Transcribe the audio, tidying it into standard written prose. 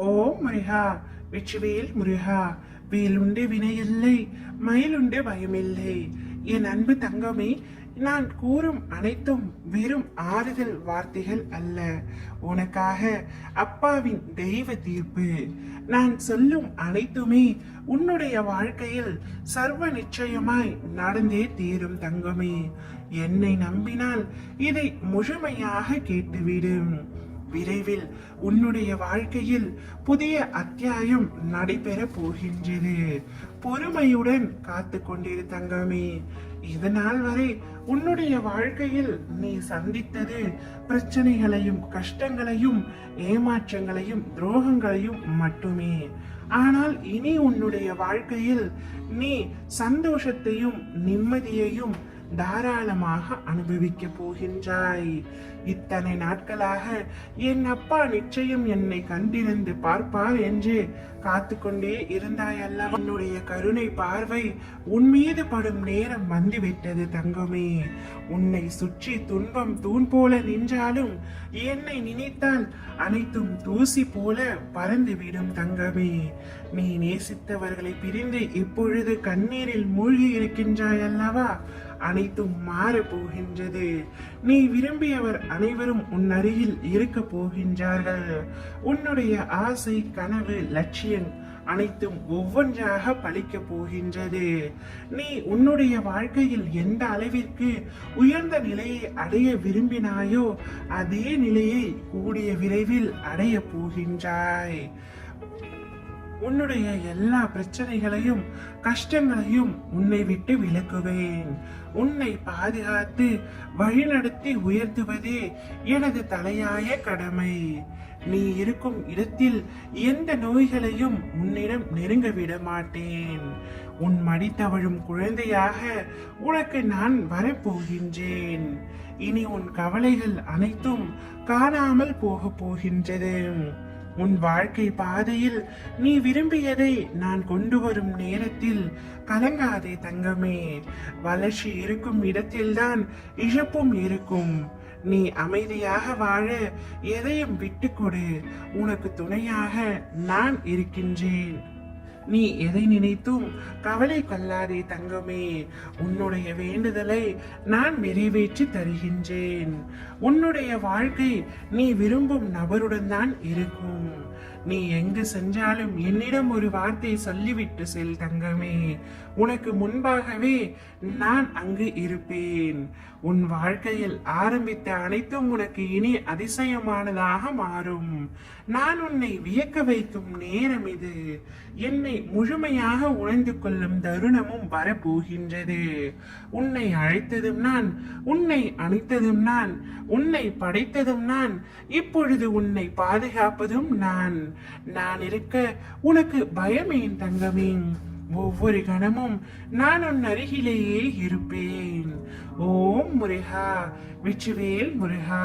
ஓம் முருகா, வெற்றிவேல் முருகா. வேலுண்டு வினையில்லை, மயிலுண்டு பயமில்லை. என் அன்பு தங்கமே, நான் கூறும் அனைத்தும் வெறும் ஆறுதல் வார்த்தைகள் அல்ல. உனக்காக அப்பாவின் தெய்வ தீர்ப்பு. நான் சொல்லும் அனைத்துமே உன்னுடைய வாழ்க்கையில் சர்வ நிச்சயமாய் நடந்தே தீரும் தங்கமே. என்னை நம்பினால் இதை முழுமையாக கேட்டுவிடும். விரைவில் உன்னுடைய வாழ்க்கையில் புதிய அத்தியாயம் நடைபெற போகின்றது. பொறுமையுடன் காத்து கொண்டிரு தங்கமே. இதனால் வரை உன்னுடைய வாழ்க்கையில் நீ சந்தித்தது பிரச்சனைகளையும் கஷ்டங்களையும் ஏமாற்றங்களையும் துரோகங்களையும் மட்டுமே. ஆனால் இனி உன்னுடைய வாழ்க்கையில் நீ சந்தோஷத்தையும் நிம்மதியையும் தாராளமாக அனுபவிக்க போகின்றாய். இத்தனை நாட்களாக என் அப்பா நிச்சயம் என்னை கண்டிருந்து பார்ப்பார் என்று காத்து கொண்டே இருந்தாய் அல்லவா? உன்னுடைய கருணை பார்வை உன் மீது படும் நேரம் வந்துவிட்டது தங்கமே. உன்னை சுற்றி துன்பம் தூண் போல நின்றாலும் என்னை நினைத்தால் அனைத்தும் தூசி போல பறந்துவிடும் தங்கமே. நீ நேசித்தவர்களை பிரிந்து இப்பொழுது கண்ணீரில் மூழ்கி இருக்கின்றாய் அல்லவா? அனைத்தும் மாற போகின்றது. நீ விரும்பியவர் அனைவரும் உன் அருகில் இருக்க போகின்றார்கள். உன்னுடைய ஆசை, கனவு, லட்சியம் அனைத்தும் ஒவ்வொன்றாக பலிக்க போகின்றது. நீ உன்னுடைய வாழ்க்கையில் எந்த அளவிற்கு உயர்ந்த நிலையை அடைய விரும்பினாயோ அதே நிலையை கூடிய விரைவில் அடைய போகின்றாய். உன்னுடைய எல்லா பிரச்சனைகளையும் கஷ்டங்களையும் உன்னை விட்டு விலக்குவேன். உன்னை பாதுகாத்து வழிநடத்தி உயர்த்துவதே எனது தலையாய கடமை. நீ இருக்கும் இடத்தில் எந்த நோய்களையும் உன்னிடம் நெருங்க விட மாட்டேன். உன் மடி தவழும் குழந்தையாக உனக்கு நான் வரப்போகின்றேன். இனி உன் கவலைகள் அனைத்தும் காணாமல் போக போகின்றது. உன் வாழ்க்கை பாதையில் நீ விரும்பியதை நான் கொண்டு வரும் நேரத்தில் கலங்காதே தங்கமே. வளர்ச்சி இருக்கும் இடத்தில்தான் இழப்பும் இருக்கும். நீ அமைதியாக வாழ எதையும் விட்டுக்கொடு. உனக்கு துணையாக நான் இருக்கின்றேன். நீ எதை நினைத்தும் கவலை கொள்ளாதே தங்கமே. உன்னுடைய வேண்டுதலை நான் நிறைவேற்றி தருகின்றேன். உன்னுடைய வாழ்க்கை நீ விரும்பும் நபருடன் தான் இருக்கும். நீ எங்கு சென்றாலும் என்னிடம் ஒரு வார்த்தை சொல்லிவிட்டு செல் தங்கமே. உனக்கு முன்பாகவே நான் அங்கு இருப்பேன். உன் வாழ்க்கையில் ஆரம்பித்த அனைத்தும் உனக்கு இனி அதிசயமானதாக மாறும். நான் உன்னை வியக்க வைக்கும் நேரம் இது. என்னை முழுமையாக உணர்ந்து கொள்ளும் தருணமும் வரப்போகின்றது. உன்னை அழைத்ததும் நான், உன்னை அணைத்ததும் நான், உன்னை படைத்ததும் நான், இப்பொழுது உன்னை பாதுகாப்பதும் நான். நான் இருக்க உனக்கு பயமேன் தங்கமே. ஒவ்வொரு கணமும் நான் உன் அருகிலேயே இருப்பேன். ஓம் முருகா, வெற்றிவேல் முருகா.